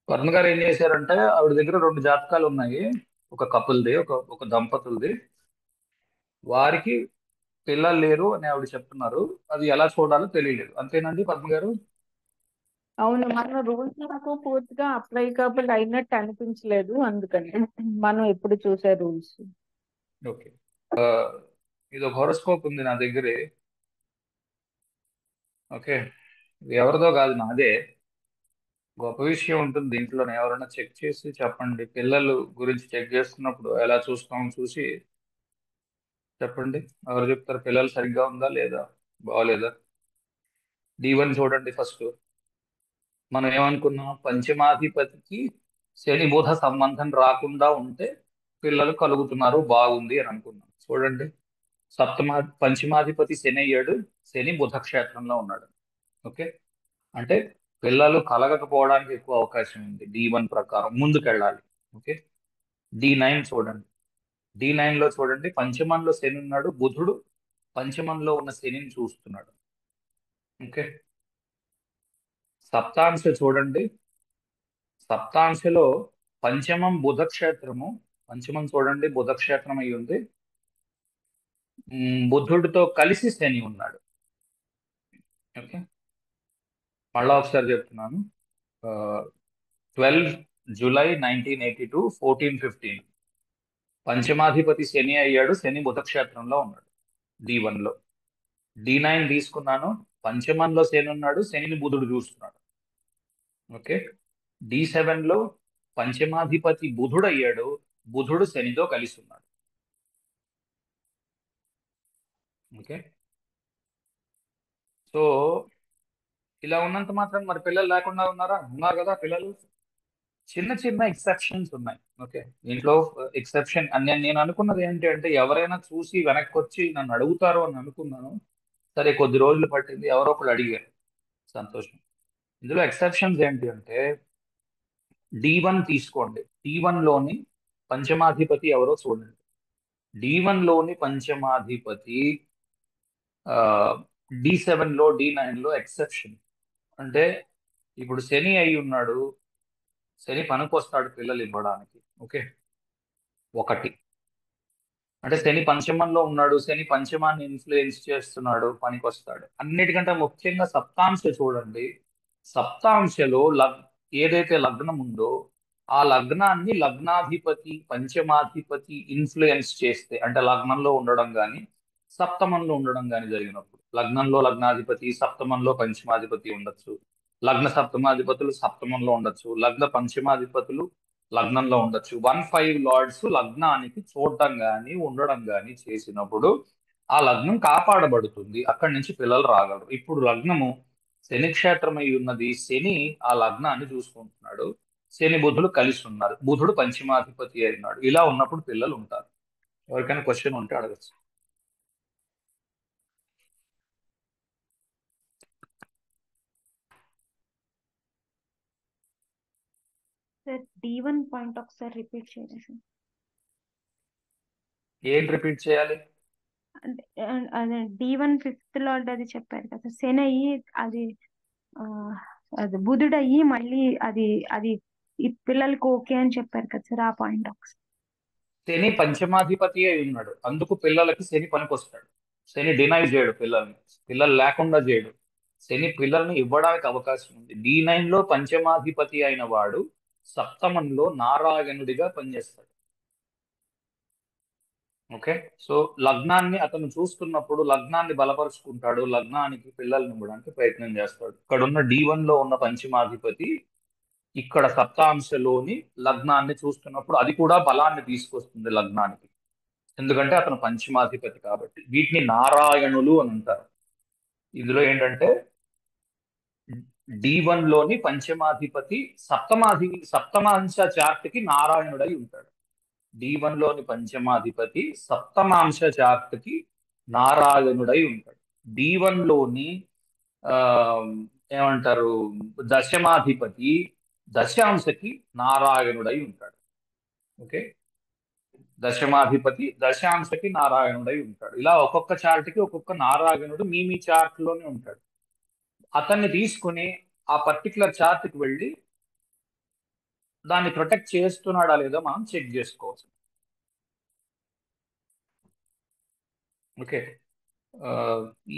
వరుణ్ గారు ఏం చేశారంటే ఆవిడ దగ్గర రెండు జాతకాలు ఉన్నాయి. ఒక కపుల్ది, ఒక దంపతులది. వారికి పిల్లలు లేరు అని ఆవిడ చెప్తున్నారు. అది ఎలా చూడాలో తెలియలేదు. అంతేనండి పద్మ గారు? అవును, మన రూల్స్ నాకు పూర్తిగా అప్లైకబుల్ అయినట్టు అనిపించలేదు, అందుకని మనం ఎప్పుడు చూసే రూల్స్. ఓకే. ఆ, ఇది ఒక హోరోస్కోప్ ఉంది నా దగ్గరే. ఓకే. ఇది ఎవరిదో కాదు, నాదే. గొప్ప విషయం ఉంటుంది దీంట్లోనే. ఎవరైనా చెక్ చేసి చెప్పండి. పిల్లలు గురించి చెక్ చేస్తున్నప్పుడు ఎలా చూస్తాం చూసి చెప్పండి. ఎవరు చెప్తారు పిల్లలు సరిగ్గా ఉందా లేదా, బాగోలేదా? D1 చూడండి ఫస్ట్. మనం ఏమనుకున్నాం, పంచమాధిపతికి శని బుధ సంబంధం రాకుండా ఉంటే పిల్లలు కలుగుతున్నారు, బాగుంది అని అనుకున్నాం. చూడండి, పంచమాధిపతి శని అయ్యాడు. శని బుధ క్షేత్రంలో ఉన్నాడు. ఓకే. అంటే పిల్లలు కలగకపోవడానికి ఎక్కువ అవకాశం ఉంది. D1 ప్రకారం ముందుకెళ్ళాలి. ఓకే. D9 చూడండి. D9 లో చూడండి, పంచమంలో శని ఉన్నాడు. బుధుడు పంచమంలో ఉన్న శనిని చూస్తున్నాడు. ఓకే. సప్తాంశ చూడండి. సప్తాంశలో పంచమం బుధ క్షేత్రము. పంచమం చూడండి, బుధ క్షేత్రం అయి ఉంది. బుధుడితో కలిసి శని ఉన్నాడు. ఓకే. మళ్ళా ఒకసారి చెప్తున్నాను. 12 జూలై 1982 14:15 పంచమాధిపతి శని అయ్యాడు. శని బుధ క్షేత్రంలో ఉన్నాడు. D1 లో. D9 తీసుకున్నాను. పంచమంలో శని ఉన్నాడు. శనిని బుధుడు చూస్తున్నాడు. ఓకే. D7 లో పంచమాధిపతి బుధుడు అయ్యాడు. బుధుడు శనితో కలిసి ఉన్నాడు. ఓకే. సో ఇలా ఉన్నంత మాత్రం మరి పిల్లలు లేకుండా ఉన్నారా? ఉన్నారు కదా పిల్లలు. చిన్న చిన్న ఎక్సెప్షన్స్ ఉన్నాయి. ఓకే. దీంట్లో ఎక్సెప్షన్ అని నేను అనుకున్నది ఏంటి అంటే, ఎవరైనా చూసి వెనక్కి వచ్చి నన్ను అడుగుతారు అని అనుకున్నాను. సరే, కొద్ది రోజులు పట్టింది, ఎవరో ఒకరు అడిగారు. సంతోషం. ఇందులో ఎక్సెప్షన్స్ ఏంటి అంటే, D1 తీసుకోండి. D1 లోని పంచమాధిపతి ఎవరో చూడండి. D1 లోని పంచమాధిపతి D7 లో, D9 లో ఎక్సెప్షన్. అంటే ఇప్పుడు శని అయి ఉన్నాడు. శని పనికొస్తాడు పిల్లలు ఇవ్వడానికి. ఓకే. ఒకటి. అంటే శని పంచమంలో ఉన్నాడు. శని పంచమాన్ని ఇన్ఫ్లుయెన్స్ చేస్తున్నాడు, పనికొస్తాడు. అన్నిటికంటే ముఖ్యంగా సప్తాంశ చూడండి. సప్తాంశలో ఏదైతే లగ్నం ఉందో ఆ లగ్నాన్ని లగ్నాధిపతి పంచమాధిపతి ఇన్ఫ్లుయెన్స్ చేస్తే, అంటే లగ్నంలో ఉండడం కానీ సప్తమంలో ఉండడం కానీ జరిగినప్పుడు, లగ్నంలో లగ్నాధిపతి సప్తమంలో పంచమాధిపతి ఉండొచ్చు. లగ్న సప్తమాధిపతులు సప్తమంలో ఉండొచ్చు. లగ్న పంచమాధిపతులు లగ్నంలో ఉండొచ్చు. 1-5 లార్డ్స్ లగ్నానికి చూడడం గాని ఉండడం గాని చేసినప్పుడు ఆ లగ్నం కాపాడబడుతుంది. అక్కడి నుంచి పిల్లలు రాగలరు. ఇప్పుడు లగ్నము శని క్షేత్రమై ఉన్నది. శని ఆ లగ్నాన్ని చూసుకుంటున్నాడు. శని బుధుడు కలిసి ఉన్నారు. బుధుడు పంచమాధిపతి అయినాడు. ఇలా ఉన్నప్పుడు పిల్లలు ఉంటారు. ఎవరికైనా క్వశ్చన్ ఉంటే అడగచ్చు. సార్, D1 పాయింట్ ఒకసారి రిపీట్ చేయండి సార్. ఏంటి రిపీట్ చేయాలి? అంటే అదే D1 ఫిఫ్త్ లార్డ్ అది చెప్పారు కదా, శని అయ్యి అది ఆ, అది బుధుడు అయ్యి మళ్ళీ అది అది ఈ పిల్లలకి ఓకే అని చెప్పారు కదా సార్, ఆ పాయింట్ ఒకసారి. శని పంచమాధిపతి అయి ఉన్నాడు. అందుకు పిల్లలకి శని పనికొస్తాడు. శని డినై చేయడు పిల్లల్ని. పిల్లలు లేకుండా చేయడు. శని పిల్లల్ని ఇవ్వడానికి అవకాశం ఉంది. D9 లో పంచమాధిపతి అయిన వాడు సప్తమంలో నారాయణుడిగా పనిచేస్తాడు. ఓకే. సో లగ్నాన్ని అతను చూస్తున్నప్పుడు లగ్నాన్ని బలపరుచుకుంటాడు. లగ్నానికి పిల్లల్ని ఇవ్వడానికి ప్రయత్నం చేస్తాడు. ఇక్కడ ఉన్న D1 లో ఉన్న పంచమాధిపతి ఇక్కడ సప్తాంశలోని లగ్నాన్ని చూస్తున్నప్పుడు అది కూడా బలాన్ని తీసుకొస్తుంది లగ్నానికి. ఎందుకంటే అతను పంచమాధిపతి కాబట్టి. వీటిని నారాయణులు అని అంటారు. ఇందులో ఏంటంటే D1 లోని పంచమాధిపతి సప్తమాంశ చార్ట్కి నారాయణుడై ఉంటాడు. D1 లోని పంచమాధిపతి సప్తమాంశ చార్ట్కి నారాయణుడై ఉంటాడు. D1 లోని ఆ ఏమంటారు, దశమాధిపతి దశాంశకి నారాయణుడై ఉంటాడు. ఓకే. దశమాధిపతి దశాంశకి నారాయణుడై ఉంటాడు. ఇలా ఒక్కొక్క చార్ట్కి ఒక్కొక్క నారాయణుడు మీ మీ చార్ట్ లోనే ఉంటాడు. అతన్ని తీసుకుని ఆ పర్టికులర్ చార్ట్కి వెళ్ళి దాన్ని ప్రొటెక్ట్ చేస్తున్నాడా లేదో మనం చెక్ చేసుకోవచ్చు. ఓకే. ఆ,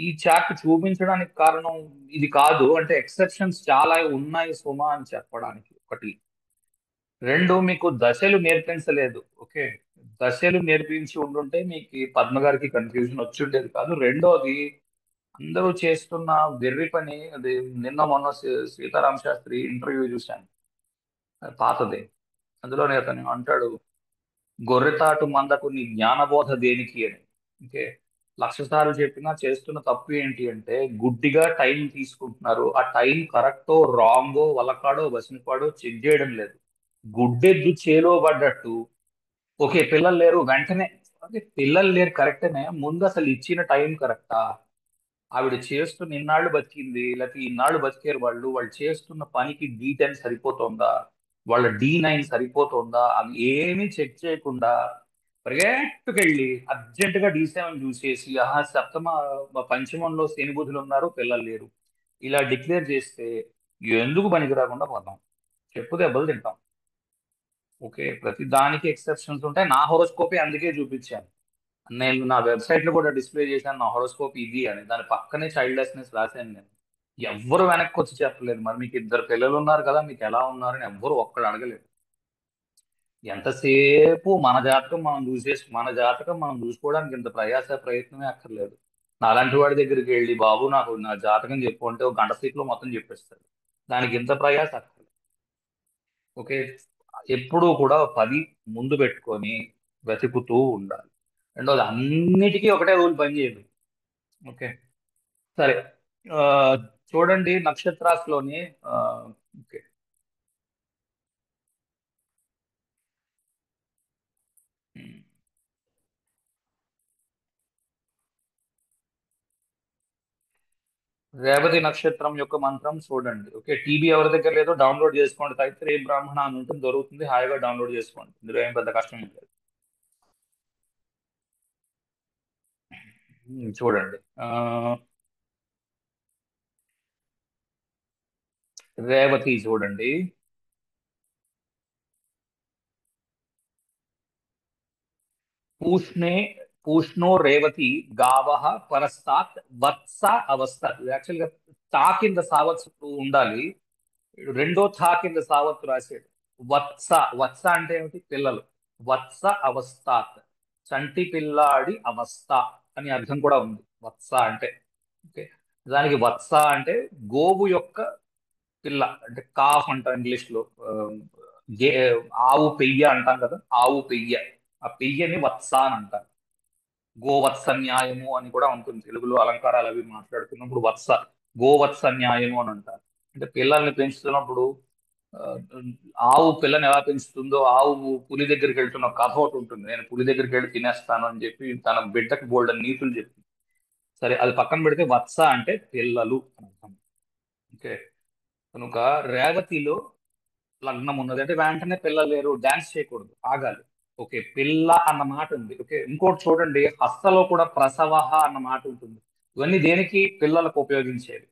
ఈ చార్ట్ చూపించడానికి కారణం ఇది కాదు, అంటే ఎక్సెప్షన్స్ చాలా ఉన్నాయి సుమా అని చెప్పడానికి ఒకటి. రెండు, మీకు దశలు నేర్పించలేదు. ఓకే. దశలు నేర్పించి ఉండుంటే మీకు ఈ పద్మ గారికి కన్ఫ్యూజన్ వచ్చి ఉండేది కాదు. రెండోది, అందరూ చేస్తున్న వెర్రి పని అది. నిన్న మొన్న సీతారామ శాస్త్రి ఇంటర్వ్యూ చూశాను, అది పాతదే. అందులోనే అతను అంటాడు, గొర్రెతాటు మందకు నీ జ్ఞానబోధ దేనికి అని. ఓకే. లక్ష సార్లు చెప్పినా చేస్తున్న తప్పు ఏంటి అంటే గుడ్డిగా టైం తీసుకుంటున్నారు. ఆ టైం కరెక్టో రాంగో వలకాడో వసినపాడో చెక్ చేయడం లేదు. గుడ్డెద్దు చేలో పడ్డట్టు. ఓకే, పిల్లలు లేరు వెంటనే. అదే పిల్లలు లేరు కరెక్టేనే, ముందు అసలు ఇచ్చిన టైం కరెక్టా? ఆవిడ చేస్తున్న ఇన్నాళ్ళు బతికింది, లేకపోతే ఇన్నాళ్ళు బతికారు వాళ్ళు, వాళ్ళు చేస్తున్న పనికి D10 సరిపోతుందా, వాళ్ళ D9 సరిపోతుందా, అవి ఏమీ చెక్ చేయకుండా పరిగెట్టుకెళ్ళి అర్జెంటుగా D7 చూసేసి, ఆహా సప్తమ పంచమంలో శని బుధులు ఉన్నారు పిల్లలు లేరు, ఇలా డిక్లేర్ చేస్తే ఎందుకు పనికి రాకుండా పోతాం? చెప్పు దెబ్బలు తింటాం. ఓకే, ప్రతి దానికి ఎక్సెప్షన్స్ ఉంటాయి. నా హోరోస్కోపే అందుకే చూపించాను. నేను నా వెబ్సైట్ లో కూడా డిస్ప్లే చేశాను, నా హోరోస్కోప్ ఇది అని. దాని పక్కనే చైల్డ్లెస్నెస్ రాశాను నేను. ఎవ్వరు వెనక్కి వచ్చి చెప్పలేదు. మరి మీకు ఇద్దరు పిల్లలు ఉన్నారు కదా, మీకు ఎలా ఉన్నారని ఎవ్వరు ఒక్కడు అడగలేదు. ఎంతసేపు మన జాతకం మనం చూసుకోవడానికి ఇంత ప్రయత్నమే అక్కర్లేదు. నాలాంటి వాడి దగ్గరికి వెళ్ళి, బాబు నాకు నా జాతకం చెప్పు అంటే ఒక గంట సేపులో మొత్తం చెప్పేస్తాడు. దానికి ఇంత ప్రయాస అక్కర్లేదు. ఓకే. ఎప్పుడూ కూడా 10 ముందు పెట్టుకొని వెతుకుతూ ఉండాలి. రెండోది, అన్నిటికీ ఒకటే రూల్ పనిచేయదు. ఓకే. సరే. ఆ, చూడండి నక్షత్రాస్లోని. ఆ, ఓకే. ఉమ్. రేవతి నక్షత్రం యొక్క మంత్రం చూడండి. ఓకే, టీబీ ఎవరి దగ్గర లేదో డౌన్లోడ్ చేసుకోండి. తైత్రేయ బ్రాహ్మణ అని ఉంటుంది, దొరుకుతుంది, హాయిగా డౌన్లోడ్ చేసుకోండి. ఇందులో ఏం పెద్ద కష్టం ఏం లేదు. చూడండి. రేవతి చూడండి. పూష్ణే పూష్ణో రేవతి గావః పరస్తాత్ వత్స అవస్థ. యాక్చువల్ గా తా కింద సావత్తు ఉండాలి. రెండో థా కింద సావత్తు రాశాడు. వత్స. వత్స అంటే ఏమిటి? పిల్లలు. వత్స అవస్థాత్, చంటి పిల్లాడి అవస్థ అని అర్థం కూడా ఉంది వత్స అంటే. ఓకే. దానికి వత్స అంటే గోవు యొక్క పిల్ల, అంటే కాఫ్ అంటాం ఇంగ్లీష్ లో. గే ఆవు పెయ్య అంటాం కదా, ఆవు పెయ్య. ఆ పెయ్యని వత్స అని అంటారు. గోవత్స న్యాయము అని కూడా ఉంటుంది తెలుగులో, అలంకారాలు అవి మాట్లాడుతున్నప్పుడు వత్స, గోవత్స న్యాయము అని అంటారు. అంటే పిల్లల్ని పెంచుతున్నప్పుడు ఆ, ఆవు పిల్లని ఎలా పెంచుతుందో, ఆవు పులి దగ్గరికి వెళ్తున్న కథ ఒకటి ఉంటుంది. నేను పులి దగ్గరికి వెళ్ళి తినేస్తాను అని చెప్పి తన బిడ్డకి బోల్డ్ నీతులు చెప్పి. సరే, అది పక్కన పెడితే వత్స అంటే పిల్లలు అని అర్థం. ఓకే. కనుక రేవతిలో లగ్నం ఉన్నది అంటే వెంటనే పిల్లలు లేరు, డాన్స్ చేయకూడదు, ఆగాలి. ఓకే, పిల్ల అన్న మాట ఉంది. ఓకే, ఇంకోటి చూడండి, హస్తలో కూడా ప్రసవ అన్న మాట ఉంటుంది. ఇవన్నీ దేనికి? పిల్లలకు ఉపయోగించేవి.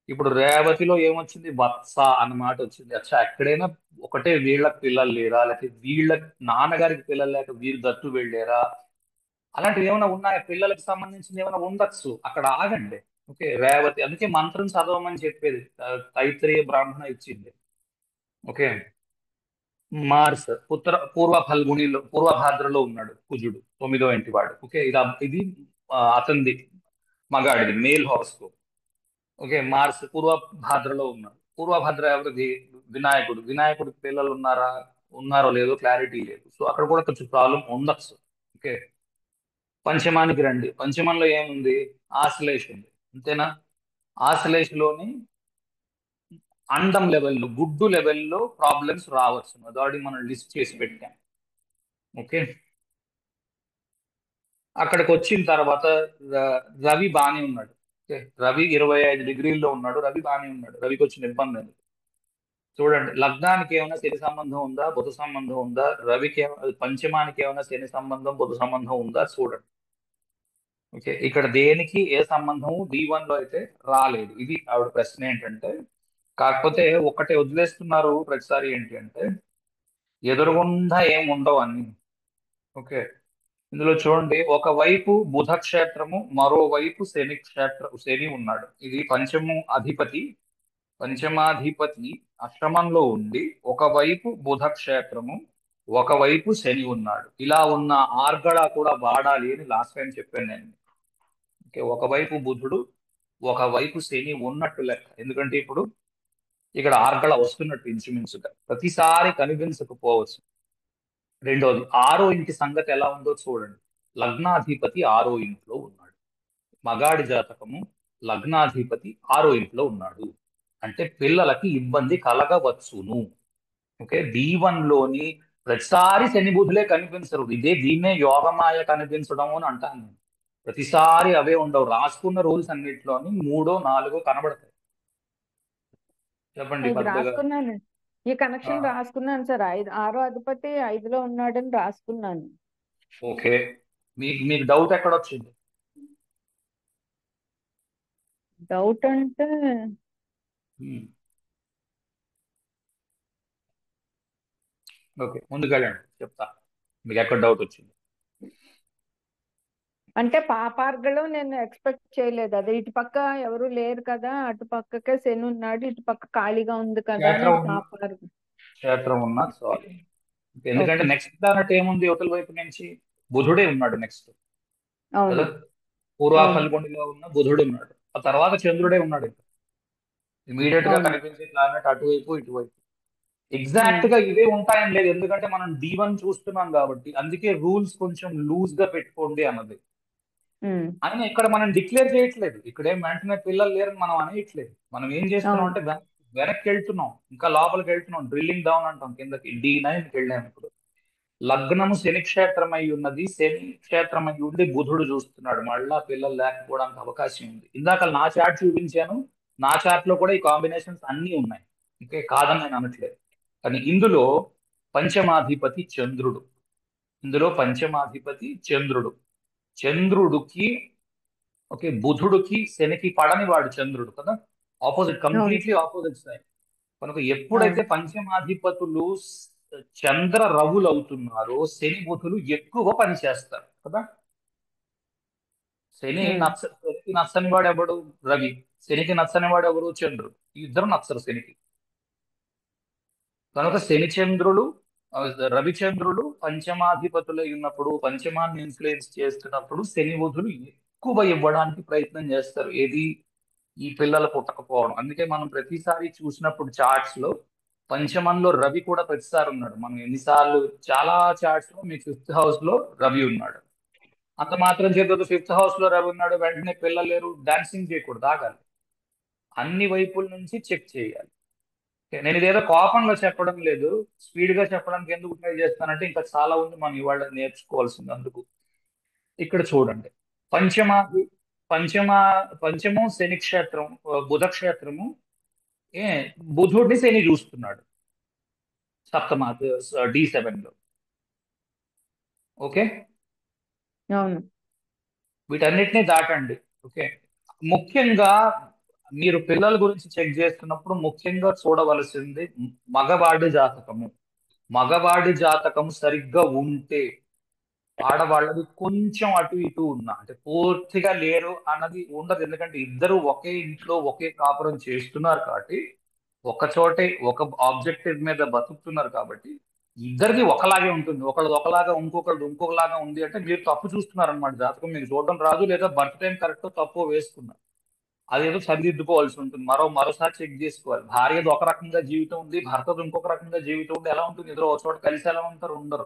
ఇప్పుడు రేవతిలో ఏమొచ్చింది? వత్స అన్న మాట వచ్చింది. అచ్చా, ఎక్కడైనా ఒకటే వీళ్ళ పిల్లలు లేరా, లేకపోతే వీళ్ళ నాన్నగారికి పిల్లలు లేక వీరు దత్తు వెళ్ళారా, అలాంటివి ఏమైనా ఉన్నాయా? పిల్లలకు సంబంధించింది ఏమైనా ఉండొచ్చు, అక్కడ ఆగండి. ఓకే, రేవతి అందుకే మంత్రం చదవమని చెప్పేది. తైత్రేయ బ్రాహ్మణ ఇచ్చింది. ఓకే. మార్స్ పూర్వ ఫల్గుణిలో, పూర్వభాద్రలో ఉన్నాడు కుజుడు, 9వ ఇంటి వాడు. ఓకే, ఇది అతనిది, మగాడిది, మేల్ హారోస్కోప్. ఓకే, మార్స్ పూర్వభాద్రలో ఉన్నాడు. పూర్వభద్ర ఎవరిది? వినాయకుడు. వినాయకుడికి పిల్లలు ఉన్నారా, ఉన్నారో లేదో క్లారిటీ లేదు. సో అక్కడ కూడా కొంచెం ప్రాబ్లం ఉండొచ్చు. ఓకే. పంచమానికి రండి. పంచమంలో ఏముంది? ఆశ్లేష ఉంది. అంతేనా? ఆశ్లేషలోని అండం లెవెల్లో, గుడ్డు లెవెల్లో ప్రాబ్లమ్స్ రావచ్చు. అదాడి మనం లిస్ట్ చేసి పెట్టాం. ఓకే. అక్కడికి వచ్చిన తర్వాత రవి బానే ఉన్నాడు. ఓకే, రవి 25 డిగ్రీల్లో ఉన్నాడు. రవి బానే ఉన్నాడు. రవికి వచ్చిన ఇబ్బంది లేదు. చూడండి, లగ్నానికి ఏమైనా శని సంబంధం ఉందా, బుధ సంబంధం ఉందా, పంచమానికి ఏమైనా శని సంబంధం, బుధ సంబంధం ఉందా చూడండి. ఓకే, ఇక్కడ దేనికి ఏ సంబంధము D1 లో అయితే రాలేదు. ఇది ఆవిడ ప్రశ్న ఏంటంటే, కాకపోతే ఒక్కటే వదిలేస్తున్నారు ప్రతిసారి ఏంటి అంటే ఎదురుగుండా ఏం ఉండవు అన్ని. ఓకే, ఇందులో చూడండి, ఒకవైపు బుధ క్షేత్రము, మరోవైపు శని ఉన్నాడు. ఇది పంచమాధిపతి అష్టమంలో ఉండి ఒకవైపు బుధ క్షేత్రము, ఒకవైపు శని ఉన్నాడు. ఇలా ఉన్న ఆర్గళ కూడా వాడాలి అని లాస్ట్ టైం చెప్పాను నేను. ఓకే, ఒకవైపు బుధుడు, ఒకవైపు శని ఉన్నట్టు లెక్క. ఎందుకంటే ఇప్పుడు ఇక్కడ ఆర్గళ వస్తున్నట్టు ఇంచుమించుగా ప్రతిసారి కనిపించకపోవచ్చు. రెండోది, ఆరో ఇంటి సంగతి ఎలా ఉందో చూడండి. లగ్నాధిపతి ఆరో ఇంట్లో ఉన్నాడు. మగాడి జాతకము లగ్నాధిపతి ఆరో ఇంట్లో ఉన్నాడు అంటే పిల్లలకి ఇబ్బంది కలగవచ్చును. ఓకే, లోని ప్రతిసారి శని బుధులే కనిపించరు. దీన్నే యోగమాయ కనిపించడం అని అంటాను నేను. ప్రతిసారి అవే ఉండవు. రాసుకున్న రూల్స్ అన్నిటిలోని మూడో నాలుగో కనబడతాయి. చెప్పండి ఇది పెద్దగా. రాసుకున్నాను. ఈ ఆ, కనెక్షన్ రాసుకున్నాను సార్. ఆరో అధిపతి 5లో ఉన్నాడని రాసుకున్నాను. ఓకే, మీకు డౌట్ ఎక్కడ వచ్చింది? డౌట్ అంటే ఉమ్, ఓకే, ముందుకెళ్ళండి, చెప్తా మీకు ఎక్కడ డౌట్ వచ్చింది. అంటే పాపార్గలో నేను ఎక్స్పెక్ట్ చేయలేదు. అదే ఇటు పక్క ఎవరు లేరు కదా, అటు పక్కకే శని ఉన్నాడు, ఇటు పక్క ఖాళీగా ఉంది కదా అని క్షేత్రం ఇది ఉన్న పాపార్గ. క్షేత్రం ఉన్న చాలు. ఎందుకంటే ఓకే. నెక్స్ట్ ప్లానెట్ ఏముంది యువతల వైపు నుంచి? బుధుడే ఉన్నాడు నెక్స్ట్ అవును. కదా. పూర్వ అవును. ఫల్గుణిలో ఉన్న బుధుడు ఉన్నాడు, ఆ తర్వాత చంద్రుడే ఉన్నాడు. ఇమీడియట్ గా అవును. కనిపించే ప్లానెట్ అటువైపు ఇటువైపు. ఎగ్జాక్ట్ ఉమ్. గా ఇవే ఉంటాయని లేదు, ఎందుకంటే మనం D1 చూస్తున్నాం కాబట్టి. అందుకే రూల్స్ కొంచెం లూజ్ గా పెట్టుకోండి అన్నది. ఉమ్. అయినా ఇక్కడ మనం డిక్లేర్ చేయట్లేదు. ఇక్కడేం వెంటనే పిల్లలు లేరని మనం అనేయట్లేదు. మనం ఏం చేస్తున్నాం అవును. అంటే వెనక్కి వెళ్తున్నాం, ఇంకా లోపలికి వెళ్తున్నాం, డ్రిల్లింగ్ డౌన్ అంటాం, కిందకి D9కి వెళ్ళాము ఇప్పుడు. లగ్నము శని క్షేత్రం అయి ఉన్నది, శని క్షేత్రం అయి ఉండి బుధుడు చూస్తున్నాడు. మళ్ళా పిల్లలు లేకపోవడానికి అవకాశం ఉంది. ఇందాక నా చార్ట్ చూపించాను, నా చార్ట్ లో కూడా ఈ కాంబినేషన్స్ అన్ని ఉన్నాయి. ఇంకే కాదని నేను అనట్లేదు. కానీ పంచమాధిపతి చంద్రుడు ఇందులో పంచమాధిపతి చంద్రుడికి, ఓకే, బుధుడికి శనికి పడని వాడు చంద్రుడు కదా. ఆపోజిట్, అవును. Completely opposite side. కనుక అవును. ఎప్పుడైతే పంచమాధిపతులు చంద్ర రవులు అవుతున్నారో శని బుధులు ఎక్కువ పనిచేస్తారు కదా. ఉమ్. శనికి నచ్చని వాడు ఎవడు? రవి. శనికి నచ్చని వాడు ఎవరు? చంద్రుడు. ఈ ఇద్దరు నచ్చరు శనికి. కనుక శని చంద్రులు, ఆ, రవిచంద్రులు పంచమాధిపతులై ఉన్నప్పుడు, పంచమాన్ని ఇన్ఫ్లుయెన్స్ చేస్తున్నప్పుడు శని బుధులు ఎక్కువ ఇవ్వడానికి ప్రయత్నం చేస్తారు. ఏది? ఈ పిల్లలు పుట్టకపోవడం. అందుకే మనం ప్రతిసారి చూసినప్పుడు చార్ట్స్ లో పంచమంలో రవి కూడా ప్రతిసారి ఉన్నాడు. మనం ఎన్నిసార్లు చాలా చార్ట్స్ లో మీకు ఫిఫ్త్ హౌస్ లో రవి ఉన్నాడు. అంత మాత్రం చేత ఫిఫ్త్ హౌస్ లో రవి ఉన్నాడు వెంటనే పిల్లలు లేరు డాన్సింగ్ చేయకూడదు, ఆగాలి. అన్ని వైపుల నుంచి చెక్ చేయాలి. నేను ఇదేదో కోపంలో చెప్పడం లేదు, స్పీడ్ గా చెప్పడానికి ఎందుకు ట్రై చేస్తానంటే ఇంకా చాలా ఉంది మనం ఇవాళ నేర్చుకోవాల్సింది. అందుకు ఇక్కడ చూడండి, పంచమాది పంచమ పంచమం శని క్షేత్రం, బుధ క్షేత్రము. ఏ, బుధుడిని శని చూస్తున్నాడు సప్తమ D7 లో. ఓకే, అవును. వీటన్నిటిని దాటండి. ఓకే, ముఖ్యంగా మీరు పిల్లల గురించి చెక్ చేస్తున్నప్పుడు ముఖ్యంగా చూడవలసింది మగవాడి జాతకము. మగవాడి జాతకము సరిగ్గా ఉంటే, ఆడవాళ్ళది కొంచెం అటు ఇటు ఉన్నా, అంటే పూర్తిగా లేరు అన్నది ఉండదు. ఎందుకంటే ఇద్దరు ఒకే ఇంట్లో ఒకే కాపురం చేస్తున్నారు కాబట్టి, ఒక చోటే ఒక ఆబ్జెక్టివ్ మీద బతుకుతున్నారు కాబట్టి ఇద్దరిది ఒకలాగే ఉంటుంది. ఒకళ్ళది ఒకలాగా, ఇంకొకళ్ళది ఇంకొకలాగా ఉంది అంటే మీరు తప్పు చూస్తున్నారు అనమాట. జాతకం మీకు చూడడం రాదు, లేదా బర్త్ టైం కరెక్ట్ తప్పు వేసుకున్నారు. అదేదో సరిదిద్దుకోవాల్సి ఉంటుంది. మరోసారి చెక్ చేసుకోవాలి. భార్యది ఒక రకంగా జీవితం ఉంది, భర్తది ఇంకొక రకంగా జీవితం ఉంది. ఎలా ఉంటుంది? ఇద్దరు ఒక చోట కలిసి ఎలా ఉంటారు? ఉండరు,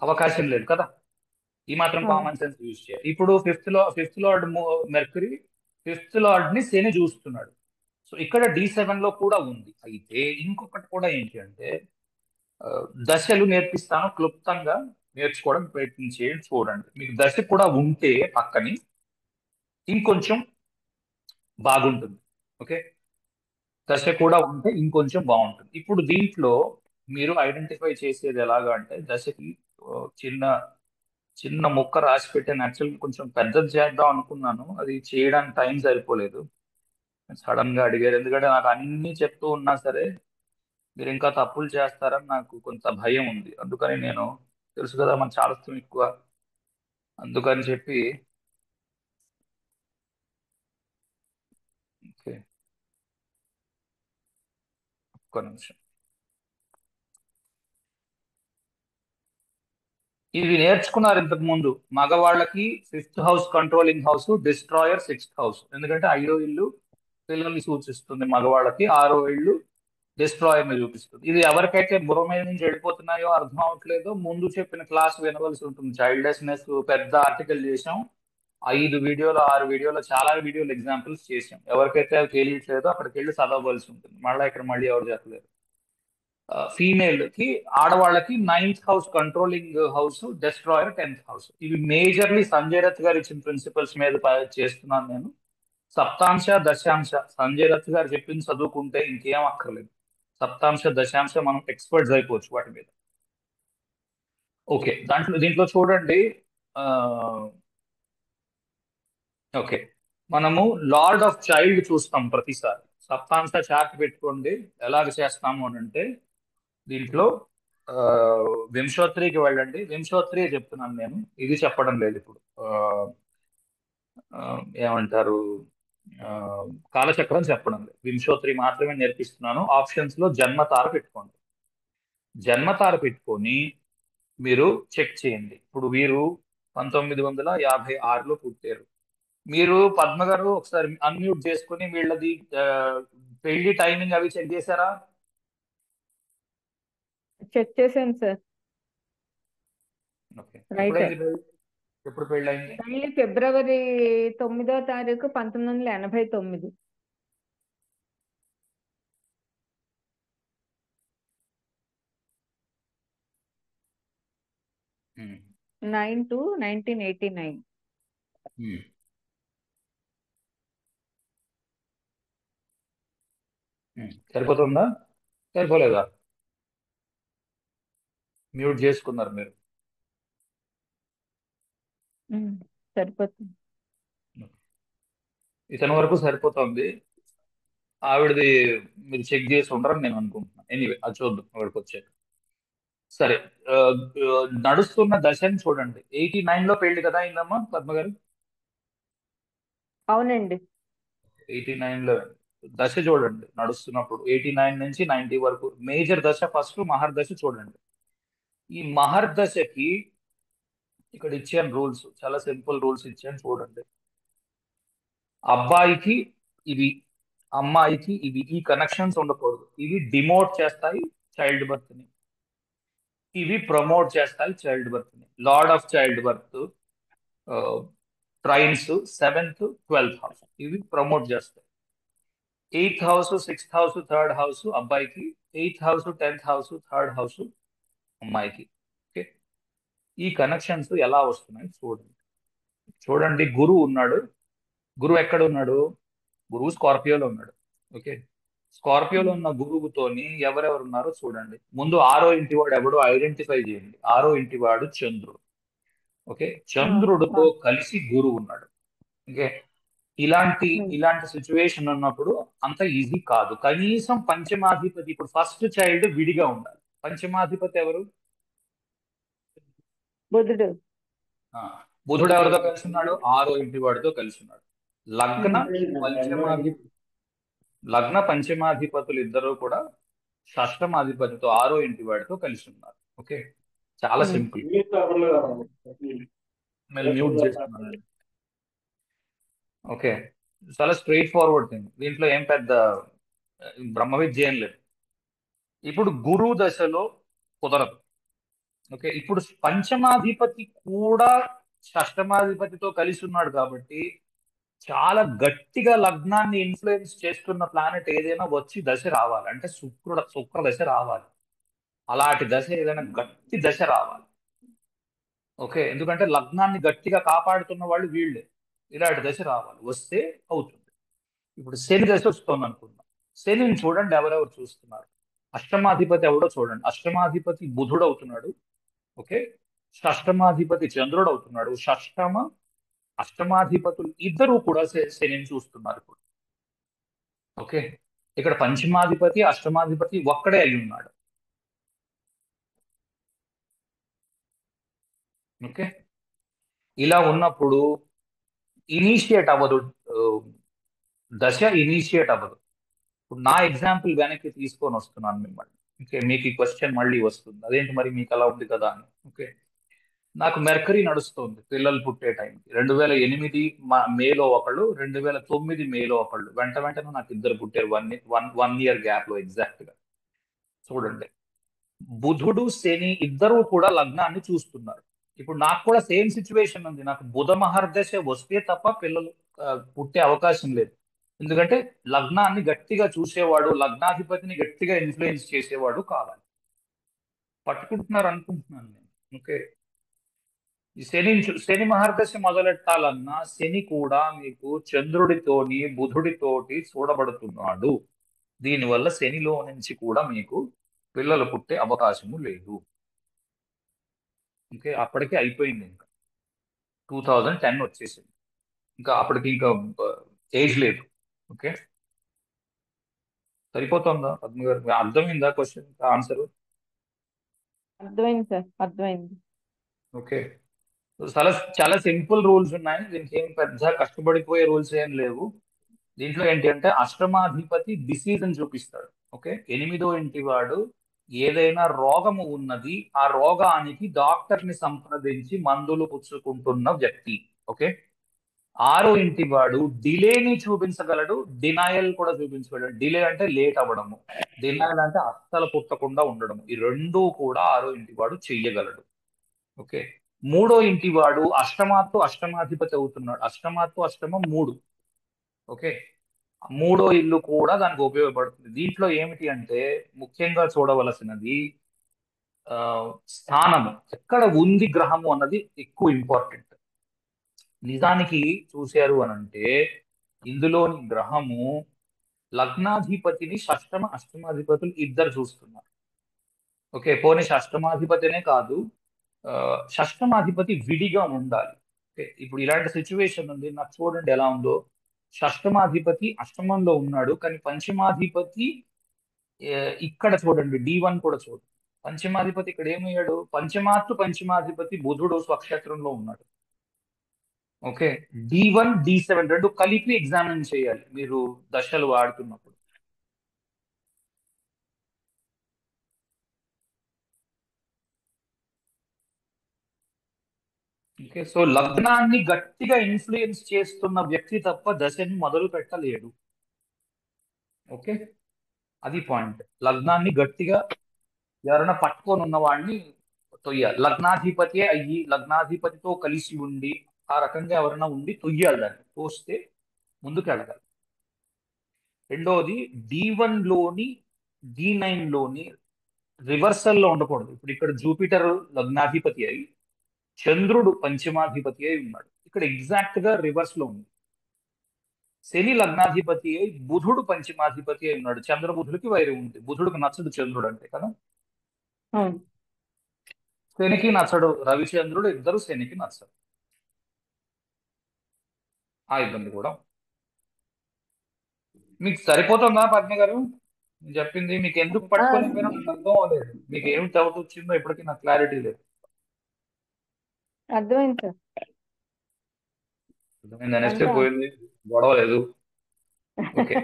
అవకాశం లేదు కదా. ఈ మాత్రం అవును. కామన్ సెన్స్ యూజ్ చేయాలి. ఇప్పుడు fifth lord mercury fifth lord ని శని చూస్తున్నాడు. సో ఇక్కడ D7 లో కూడా ఉంది. అయితే ఇంకొకటి కూడా ఏంటి అంటే, ఆ, దశలు నేర్పిస్తాను, క్లుప్తంగా నేర్చుకోవడం ప్రయత్నం చేయండి. చూడండి, మీకు దశ కూడా ఉంటే పక్కని ఇంకొంచెం బాగుంటుంది. ఓకే, దశ కూడా ఉంటే ఇంకొంచెం బాగుంటుంది. ఇప్పుడు దీంట్లో మీరు ఐడెంటిఫై చేసేది ఎలాగా అంటే, దశకి చిన్న చిన్న ముక్క రాసి పెట్టాను. యాక్చువల్గా కొంచెం పెద్దది చేద్దాం అనుకున్నాను, అది చేయడానికి టైం సరిపోలేదు. సడన్ గా అడిగారు, ఎందుకంటే నాకు అన్ని చెప్తూ ఉన్నా సరే మీరు ఇంకా తప్పులు చేస్తారని నాకు కొంత భయం ఉంది. అందుకని నేను తెలుసు కదా మన చాదస్తం ఎక్కువ, అందుకని చెప్పి ఓకే ఒక్క నిమిషం. ఇవి నేర్చుకున్నారు ఇంతకు ముందు. మగవాళ్ళకి 5th house controlling house, destroyer 6th house. ఎందుకంటే 5వ ఇల్లు పిల్లల్ని సూచిస్తుంది మగవాళ్ళకి, 6వ ఇల్లు డిస్ట్రాయర్ ని చూపిస్తుంది. ఇది ఎవరికైతే బుర్ర మీద నుంచి వెళ్ళిపోతున్నాయో అర్థం అవట్లేదో ముందు చెప్పిన క్లాస్ వినవలసి ఉంటుంది. చైల్డ్లెస్నెస్ పెద్ద ఆర్టికల్ చేసాం, 5 వీడియోలు 6 వీడియోలు చాలా వీడియోలు ఎగ్జాంపుల్స్ చేసాం. ఎవరికైతే అవి తెలియట్లేదో అక్కడికి వెళ్ళి చదవవలసి ఉంటుంది. మళ్ళీ ఎవరు చెప్పలేరు. ఫీమేల్ కి ఆడవాళ్ళకి 9th house controlling house, destroyer 10th house. ఇవి మేజర్లీ సంజయ్ దత్ గారు ఇచ్చిన ప్రిన్సిపల్స్ మీద చేస్తున్నాను నేను. సప్తాంశ దశాంశ సంజయ్ దత్ గారు చెప్పింది చదువుకుంటే ఇంకేం అక్కర్లేదు. సప్తాంశ దశాంశ మనం ఎక్స్పర్ట్స్ అయిపోవచ్చు వాటి మీద. ఓకే, దీంట్లో చూడండి. ఓకే, మనము లార్డ్ ఆఫ్ చైల్డ్ చూస్తాం ప్రతిసారి. సప్తాంశ చార్ట్ పెట్టుకోండి. ఎలాగ చేస్తాము అని అంటే దీంట్లో ఆ, వింశోత్రికి వెళ్ళండి. వింశోత్రి చెప్తున్నాను నేను, ఇది చెప్పడం లేదు ఇప్పుడు. ఆ, ఏమంటారు, ఆ, కాలచక్రం చెప్పడం లేదు, వింశోత్రి మాత్రమే నేర్పిస్తున్నాను. ఆప్షన్స్ లో జన్మతార పెట్టుకోండి. జన్మతార పెట్టుకొని మీరు చెక్ చేయండి. ఇప్పుడు వీరు 1956లో పుట్టారు. మీరు పద్మ గారు ఒకసారి అన్మ్యూట్ చేసుకుని వీళ్ళది పెళ్లి టైమింగ్ అవి చెక్ చేశారా? చెక్ చేశాను సార్. ఓకే, రైటే. ఎప్పుడు పెళ్ళయింది? పెళ్లి ఫిబ్రవరి 9వ తారీఖు 1989. ఉమ్, 9/2/1989. ఉమ్, సరిపోతుందా? సరిపోలేదా? మ్యూట్ చేసుకున్నారు మీరు. సరిపోతుంది. ఇతని వరకు సరిపోతుంది. ఆవిడది మీరు చెక్ చేసి ఉండరని నేను అనుకుంటున్నాను. ఎనీవే అది చూద్దాం అక్కడికి వచ్చాక. సరే, ఆ, నడుస్తున్న దశని చూడండి. 89లో పెళ్లి కదా అయిందమ్మా పద్మ గారు? అవునండి. 89లో దశ చూడండి నడుస్తున్నప్పుడు. 89 నుంచి 90 వరకు మేజర్ దశ. ఫస్ట్ మహర్దశ చూడండి. ఈ మహర్దశకి ఇక్కడ ఇచ్చాను రూల్స్, చాలా సింపుల్ రూల్స్ ఇచ్చాను చూడండి. అబ్బాయికి ఇవి, అమ్మాయికి ఇవి, ఈ కనెక్షన్స్ ఉండకూడదు. ఇవి డిమోట్ చేస్తాయి చైల్డ్ బర్త్ ని, ఇవి ప్రమోట్ చేస్తాయి చైల్డ్ బర్త్ ని. Lord of child birth trains 7th 12th house, ఇవి ప్రమోట్ చేస్తాయి. 8th house 6th house 3rd house అబ్బాయికి, 8th house 10th house 3rd house అమ్మాయికి. ఓకే, ఈ కనెక్షన్స్ ఎలా వస్తున్నాయి చూడండి. చూడండి, గురువు ఉన్నాడు. గురువు ఎక్కడ ఉన్నాడు? గురువు స్కార్పియోలో ఉన్నాడు. ఓకే, స్కార్పియోలో ఉన్న గురువుతోని ఎవరెవరు ఉన్నారో చూడండి. ముందు 6వ ఇంటి వాడు ఎవడో ఐడెంటిఫై చేయండి. 6వ ఇంటి వాడు చంద్రుడు. ఓకే, చంద్రుడితో కలిసి గురువు ఉన్నాడు. ఓకే, ఇలాంటి ఇలాంటి సిచ్యువేషన్ ఉన్నప్పుడు అంత ఈజీ కాదు. కనీసం పంచమాధిపతి, ఇప్పుడు ఫస్ట్ చైల్డ్ విడిగా ఉండాలి. పంచమాధిపతి ఎవరు? బుధుడు. ఆ, బుధుడు ఎవరితో కలిసి ఉన్నాడు? 6వ ఇంటి వాడితో కలిసి ఉన్నాడు. లగ్న పంచమాధి లగ్న పంచమాధిపతులు ఇద్దరు కూడా షష్టమాధిపతితో 6వ ఇంటి వాడితో కలిసి ఉన్నారు. ఓకే, చాలా సింపుల్. మళ్ళీ మ్యూట్ చేస్తున్నాను. ఓకే, చాలా స్ట్రైట్ ఫార్వర్డ్ థింగ్. దీంట్లో ఏం పెద్ద బ్రహ్మ విద్య ఏం లేదు. ఇప్పుడు గురువు దశలో కుదరదు. ఓకే, ఇప్పుడు పంచమాధిపతి కూడా షష్టమాధిపతితో కలిసి ఉన్నాడు కాబట్టి చాలా గట్టిగా లగ్నాన్ని ఇన్ఫ్లుయెన్స్ చేస్తున్న ప్లానెట్ ఏదైనా వచ్చి దశ రావాలి అంటే శుక్ర దశ రావాలి. అలాంటి దశ ఏదైనా గట్టి దశ రావాలి. ఓకే, ఎందుకంటే లగ్నాన్ని గట్టిగా కాపాడుతున్న వాళ్ళు వీళ్ళే. ఇలాంటి దశ రావాలి, వస్తే అవుతుంది. ఇప్పుడు శని దశ వస్తుంది అనుకుందాం. శనిని చూడండి ఎవరెవరు చూస్తున్నారు. అష్టమాధిపతి ఎవడో చూడండి. అష్టమాధిపతి బుధుడు అవుతున్నాడు. ఓకే, షష్టమాధిపతి చంద్రుడు అవుతున్నాడు. అష్టమాధిపతులు ఇద్దరు కూడా శనిని చూస్తున్నారు ఇప్పుడు. ఓకే, ఇక్కడ పంచమాధిపతి అష్టమాధిపతి ఒక్కడే అయి ఉన్నాడు. ఓకే, ఇలా ఉన్నప్పుడు ఇనిషియేట్ అవ్వదు, ఆ, దశ ఇనిషియేట్ అవ్వదు. ఇప్పుడు నా ఎగ్జాంపుల్ వెనక్కి తీసుకొని వస్తున్నాను మిమ్మల్ని. ఓకే, మీకు ఈ క్వశ్చన్ మళ్ళీ వస్తుంది, అదేంటి మరి మీకు అలా ఉంది కదా అని. ఓకే, నాకు మెర్కరీ నడుస్తుంది పిల్లలు పుట్టే టైంకి 2008 మేలో ఒకళ్ళు, 2009 మేలో ఒకళ్ళు, వెంట వెంటనే నాకు ఇద్దరు పుట్టారు, వన్ ఇయర్ గ్యాప్ లో ఎగ్జాక్ట్ గా. చూడండి, బుధుడు శని ఇద్దరు కూడా లగ్నాన్ని చూస్తున్నారు. ఇప్పుడు నాకు కూడా సేమ్ సిచ్యువేషన్ ఉంది, నాకు బుధ మహర్దశ వస్తే తప్ప పిల్లలు పుట్టే అవకాశం లేదు. ఎందుకంటే లగ్నాన్ని గట్టిగా చూసేవాడు, లగ్నాధిపతిని గట్టిగా ఇన్ఫ్లుయెన్స్ చేసేవాడు కావాలి. పట్టుకుంటున్నారు అనుకుంటున్నాను నేను. ఓకే, ఈ శని మహర్దశ మొదలెట్టాలన్నా శని కూడా మీకు చంద్రుడితోని బుధుడితోటి చూడబడుతున్నాడు. దీనివల్ల శనిలో నుంచి కూడా మీకు పిల్లలు పుట్టే అవకాశము లేదు. ఓకే, అప్పటికే అయిపోయింది, ఇంకా 2010 వచ్చేసింది, ఇంకా అప్పటికి ఇంకా ఏజ్ లేదు. ఓకే, సరిపోతుందా పద్మ గారు? అర్థమైందా క్వశ్చన్ ఆన్సర్? అర్థమైంది సార్, అర్థమైంది. ఓకే, చాలా చాలా సింపుల్ రూల్స్ ఉన్నాయి, దీనికి ఏం పెద్ద కష్టపడిపోయే రూల్స్ ఏం లేవు. దీంట్లో ఏంటి అంటే అష్టమాధిపతి డిసీజ్ అని చూపిస్తాడు. ఓకే, 8వ ఇంటి వాడు ఏదైనా రోగము ఉన్నది, ఆ రోగానికి డాక్టర్ ని సంప్రదించి మందులు పుచ్చుకుంటున్న వ్యక్తి. ఓకే, 6వ ఇంటి వాడు డిలేని చూపించగలడు, డినాయల్ కూడా చూపించగలడు. డిలే అంటే లేట్ అవ్వడము, డినాయల్ అంటే అస్సలు పుట్టకుండా ఉండడము. ఈ రెండు కూడా 6వ ఇంటి వాడు చెయ్యగలడు. ఓకే, 3వ ఇంటి వాడు అష్టమాత్తు అష్టమాధిపతి అవుతున్నాడు. అష్టమాత్తు అష్టమం 3. ఓకే, 3వ ఇల్లు కూడా దానికి ఉపయోగపడుతుంది. దీంట్లో ఏమిటి అంటే ముఖ్యంగా చూడవలసినది ఆ స్థానము ఎక్కడ ఉంది గ్రహము అన్నది ఎక్కువ ఇంపార్టెంట్. నిజానికి చూశారు అనంటే ఇందులోని గ్రహము లగ్నాధిపతిని షష్టమ అష్టమాధిపతులు ఇద్దరు చూస్తున్నారు. ఓకే, పోనీ షష్టమాధిపతినే కాదు, షష్టమాధిపతి విడిగా ఉండాలి. ఓకే, ఇప్పుడు ఇలాంటి సిచ్యువేషన్ ఉంది, నాకు చూడండి ఎలా ఉందో. షష్టమాధిపతి అష్టమంలో ఉన్నాడు, కానీ పంచమాధిపతి ఇక్కడ చూడండి, D1 కూడా చూడండి. పంచమాధిపతి ఇక్కడ ఏమయ్యాడు? పంచమాధిపతి బుధుడు స్వక్షేత్రంలో ఉన్నాడు. ఓకే, D1 D7 రెండు కలిపి ఎగ్జామిన్ చేయాలి మీరు దశలు వాడుతున్నప్పుడు. ఓకే, సో లగ్నాన్ని గట్టిగా ఇన్ఫ్లుయెన్స్ చేస్తున్న వ్యక్తి తప్ప దశని మొదలు పెట్టలేడు. ఓకే, అది పాయింట్. లగ్నాన్ని గట్టిగా ఎవరైనా పట్టుకొని ఉన్న వాడిని తొయ్యాలి. లగ్నాధిపతి అయ్యి లగ్నాధిపతితో కలిసి ఉండి ఆ రకంగా ఎవరైనా ఉండి తొయ్యాలి, దాన్ని తోస్తే ముందుకు వెళ్ళాలి. రెండవది D1 లోని D9 లోని రివర్సల్ లో ఉండకూడదు. ఇప్పుడు ఇక్కడ జూపిటర్ లగ్నాధిపతి అయి చంద్రుడు పంచమాధిపతి అయి ఉన్నాడు, ఇక్కడ ఎగ్జాక్ట్ గా రివర్స్ లో ఉంది. శని లగ్నాధిపతి అయి బుధుడు పంచమాధిపతి అయి ఉన్నాడు, చంద్రబుధుడికి వైరం ఉంది. బుధుడికి నచ్చడు చంద్రుడు అంటే కదా, అవును. శనికి నచ్చడు రవిచంద్రుడు, ఇద్దరు శనికి నచ్చడు. ఆ ఇబ్బంది కూడా మీకు సరిపోతుందా పద్మ గారు? నేను చెప్పింది మీకు ఎందుకు పట్టుకోలేకపోయినా నాకు అర్థం అవ్వలేదు. మీకు ఏమి డౌట్ వచ్చిందో ఇప్పటికీ నాకు క్లారిటీ లేదు. అర్థమైంది సార్. అర్థమైంది అనేస్తే అంతా పోయింది, గొడవ లేదు. ఓకే,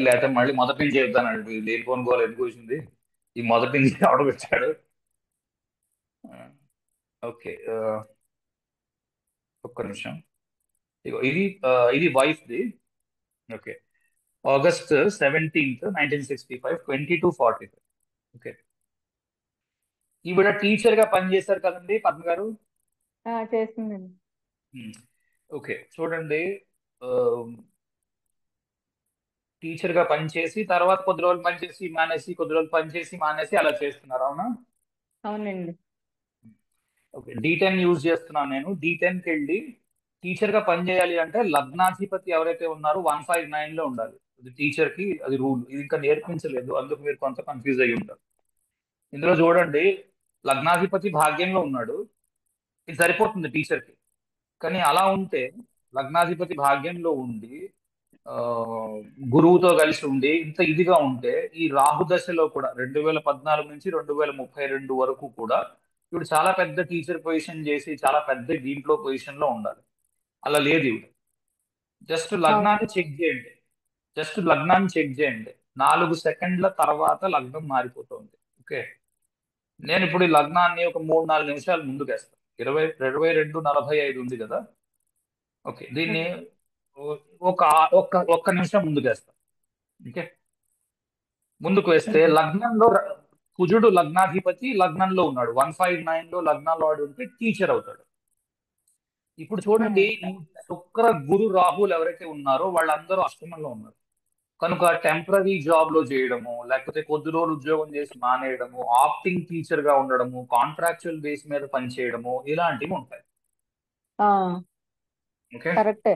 లేకపోతే మళ్ళీ మొదటి నుంచి చెప్తానండి, లేనిపోని గోల్ ఎందుకు వచ్చింది, ఈ మొదటి నుంచి ఆవిడ పెట్టాడు. ఓకే, ఒక్క నిమిషం. ఇగో ఇది wife the. Okay, August 17th 1965 22:45. Okay, ఈవిడ టీచర్ గా పనిచేశారు కదండి పద్మ గారు. చేస్తుందండి. ఓకే, చూడండి, టీచర్ గా పనిచేసి తర్వాత కొద్ది రోజులు పనిచేసి మానేసి, కొద్ది రోజులు పనిచేసి మానేసి అలా చేస్తున్నారు, అవునా? అవునండి. ఓకే, D10 యూజ్ చేస్తున్నాను నేను. D10కి వెళ్ళి టీచర్ గా పనిచేయాలి అంటే లగ్నాధిపతి ఎవరైతే ఉన్నారో 159 లో ఉండాలి. అది టీచర్ కి అది రూల్. ఇది ఇంకా నేర్పించలేదు, అందుకు మీరు కొంత కన్ఫ్యూజ్ అయ్యి ఉంటారు. ఇందులో చూడండి, లగ్నాధిపతి భాగ్యంలో ఉన్నాడు, ఇది సరిపోతుంది టీచర్ కి. కానీ అలా ఉంటే లగ్నాధిపతి భాగ్యంలో ఉండి ఆ, గురువుతో కలిసి ఉండి ఇంత ఇదిగా ఉంటే ఈ రాహు దశలో కూడా 2014 నుంచి 2032 వరకు కూడా ఇప్పుడు చాలా పెద్ద టీచర్ పొజిషన్ చేసి చాలా పెద్ద దీంట్లో పొజిషన్ లో ఉండాలి. అలా లేదు ఇవి. జస్ట్ లగ్నాన్ని చెక్ చేయండి. జస్ట్ లగ్నాన్ని చెక్ చేయండి. 4 సెకండ్ల తర్వాత లగ్నం మారిపోతుంది. ఓకే, నేను ఇప్పుడు ఈ లగ్నాన్ని ఒక 3-4 నిమిషాలు ముందుకేస్తాను. 22:45 ఉంది కదా. ఓకే, దీన్ని ఒక ఒక్క నిమిషం ముందుకేస్తాను. ఓకే, ముందుకు వేస్తే లగ్నంలో కుజుడు లగ్నాధిపతి లగ్నంలో ఉన్నాడు. 159 లో లగ్నంలో వాడు ఉంటే టీచర్ అవుతాడు. ఇప్పుడు చూడండి, ఈ శుక్ర గురు రాహులు ఎవరైతే ఉన్నారో వాళ్ళందరూ అష్టమంలో ఉన్నారు. కనుక టెంపరీ జాబ్ లో చేయడము, లేకపోతే కొద్ది రోజులు ఉద్యోగం చేసి మానేయడము, ఆప్టింగ్ టీచర్ గా ఉండడము, కాంట్రాక్చువల్ బేస్ మీద పనిచేయడము, ఇలాంటివి ఉంటాయి. ఓకే, కరెక్టే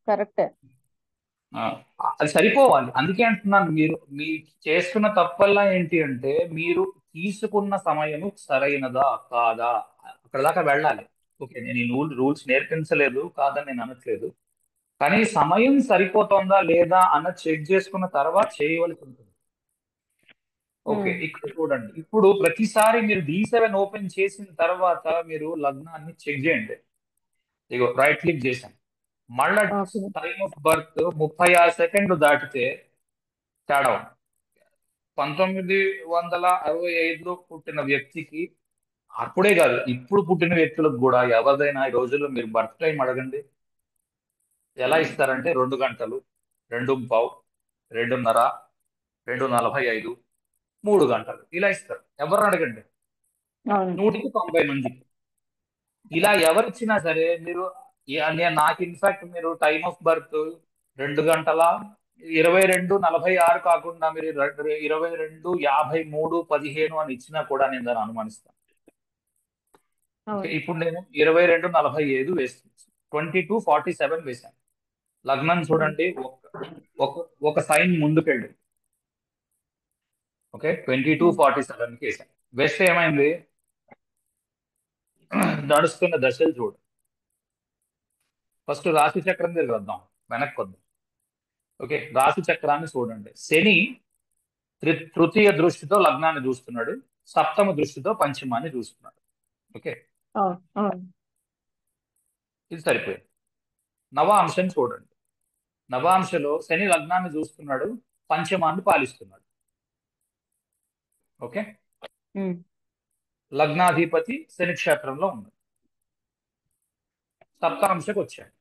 కరెక్టే. ఆ, అది సరిపోవాలి. అందుకే అంటున్నాను, మీ చేస్తున్న తప్పల్లా ఏంటి అంటే మీరు తీసుకున్న సమయం సరైనదా కాదా అక్కడ దాకా వెళ్ళాలి. ఓకే, నేను ఈ రూల్స్ నేర్పించలేదు కాదని నేను అనట్లేదు, కానీ సమయం సరిపోతుందా లేదా అన్న చెక్ చేసుకున్న తర్వాత చేయవలసి ఉంటుంది. ఓకే, ఇక్కడ చూడండి, ఇప్పుడు ప్రతిసారి మీరు D7 ఓపెన్ చేసిన తర్వాత మీరు లగ్నాన్ని చెక్ చేయండి. ఇగో రైట్ క్లిక్ చేశాను, మళ్ళా ఓకే. టైమ్ ఆఫ్ బర్త్ 36 సెకండ్లు దాటితే తేడా ఉంది. 1965లో పుట్టిన వ్యక్తికి, అప్పుడే కాదు ఇప్పుడు పుట్టిన వ్యక్తులకు కూడా ఎవరిదైనా ఈ రోజుల్లో మీరు బర్త్ టైం అడగండి, ఎలా ఇస్తారంటే 2 గంటలు, 2:15, 2:30, 2:45, 3 గంటలు ఇలా ఇస్తారు. ఎవరిని అడగండి, అవును. 100కి 90 మందికి. ఇలా ఎవరిచ్చినా సరే మీరు నాకు ఇన్ఫాక్ట్ మీరు టైమ్ ఆఫ్ బర్త్ 2 గంటల 22:46 కాకుండా మీరు 22:53:15 అని ఇచ్చినా కూడా నేను దాన్ని అనుమానిస్తాను. ఓకే, అవును. ఇప్పుడు నేను 22:45 వేస్తాను, 22:47 వేశాను. లగ్నం చూడండి, ఒక ఒక సైన్ ముందుకెళ్ళి. ఓకే, 22:47కి వేశాను. వేస్తే ఏమైంది, నడుస్తున్న దశలు చూడు. ఫస్ట్ రాశి చక్రం దగ్గర వద్దాం, వెనక్కి వద్దాం. ఓకే, రాశి చక్రాన్ని చూడండి. శని తృతీయ దృష్టితో లగ్నాన్ని చూస్తున్నాడు, సప్తమ దృష్టితో పంచమాన్ని చూస్తున్నాడు. ఓకే, అవును. అవును. ఇది సరిపోయింది. నవాంశం చూడండి, నవాంశలో శని లగ్నాన్ని చూస్తున్నాడు, పంచమాన్ని పాలిస్తున్నాడు. ఓకే, ఉమ్. లగ్నాధిపతి శని క్షేత్రంలో ఉన్నాడు. సప్తాంశకు వచ్చాడు.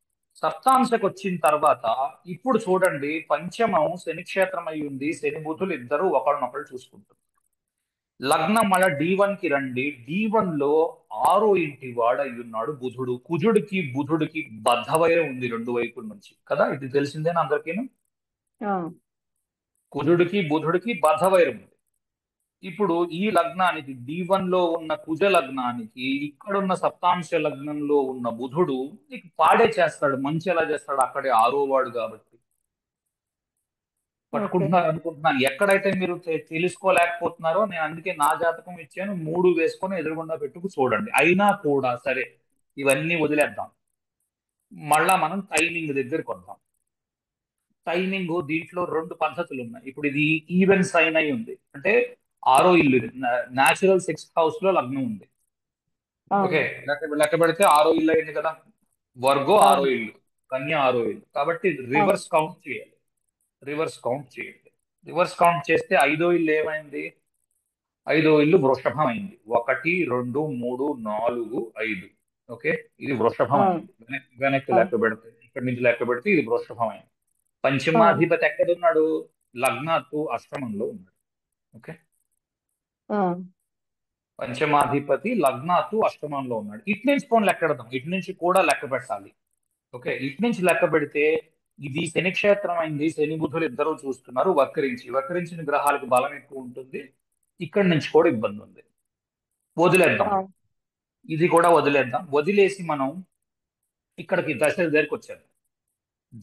సప్తాంశకు వచ్చిన తర్వాత ఇప్పుడు చూడండి, పంచమం శని క్షేత్రం అయి ఉంది. శని బుధులు ఇద్దరు ఒకరినొకరు చూసుకుంటారు. లగ్నం మళ్ళా D1 కి రండి. D1 లో 6వ ఇంటి వాడు అయి ఉన్నాడు బుధుడు. బుధుడికి బద్ధవైరం ఉంది రెండు వైపుల నుంచి కదా, ఇది తెలిసిందేనా అందరికీ? ఆ. బుధుడికి బద్ధవైరం ఉంది. ఇప్పుడు ఈ లగ్నానికి D1 లో ఉన్న కుజ లగ్నానికి ఇక్కడున్న సప్తాంశ లగ్నంలో ఉన్న బుధుడు నీకు పాడే చేస్తాడు. మంచి ఎలా చేస్తాడు, అక్కడే 6వ వాడు కాబట్టి. ఓకే. పట్టుకుంటున్నారు అనుకుంటున్నాను. ఎక్కడైతే మీరు తెలుసుకోలేకపోతున్నారో నేను అందుకే నా జాతకం ఇచ్చాను, 3 వేసుకొని ఎదురుగుండా పెట్టుకు చూడండి. అయినా కూడా సరే ఇవన్నీ వదిలేద్దాం, మళ్ళా మనం టైమింగ్ దగ్గరికి వద్దాం. టైమింగ్ దీంట్లో 2 పద్ధతులు ఉన్నాయి. ఇప్పుడు ఇది ఈవెన్ సైన్ అయి ఉంది అంటే 6వ ఇల్లు, న్యాచురల్ 6th హౌస్ లో లగ్నం ఉంది. ఓకే, అవును. లెక్క పెడితే 6వ ఇల్లు అయింది కదా. వర్గో 6వ అవును. ఇల్లు, కన్య 6వ ఇల్లు, కాబట్టి అవును. రివర్స్ కౌంట్ చేయాలి. రివర్స్ కౌంట్ చేస్తే 5వ ఇల్లు ఏమైంది, 5వ ఇల్లు వృషభం అయింది. 1, 2, 3, 4, 5. ఓకే, ఇది వృషభం అవును. అయింది. వెనక్కి అవును. లెక్క పెడితే, ఇక్కడి నుంచి లెక్క పెడితే ఇది వృషభం అయింది. అవును. పంచమాధిపతి ఎక్కడున్నాడు, లగ్నాత్తు అష్టమంలో ఉన్నాడు. ఓకే, ఆ. పంచమాధిపతి లగ్నాత్తు అష్టమంలో ఉన్నాడు. ఇటు నుంచి పోనీ లెక్క పెడదాం, ఇటు నుంచి కూడా లెక్క పెట్టాలి. ఓకే, ఇటు నుంచి లెక్క పెడితే ఇది శని క్షేత్రం అయింది. శని బుధులు ఇద్దరు చూస్తున్నారు వక్రించిన గ్రహాలకు బలం ఎక్కువ ఉంటుంది. ఇక్కడి నుంచి కూడా ఇబ్బంది ఉంది. వదిలేద్దాం, అవును. ఇది కూడా వదిలేద్దాం. వదిలేసి మనం ఇక్కడికి దశల దగ్గరికి వచ్చాం.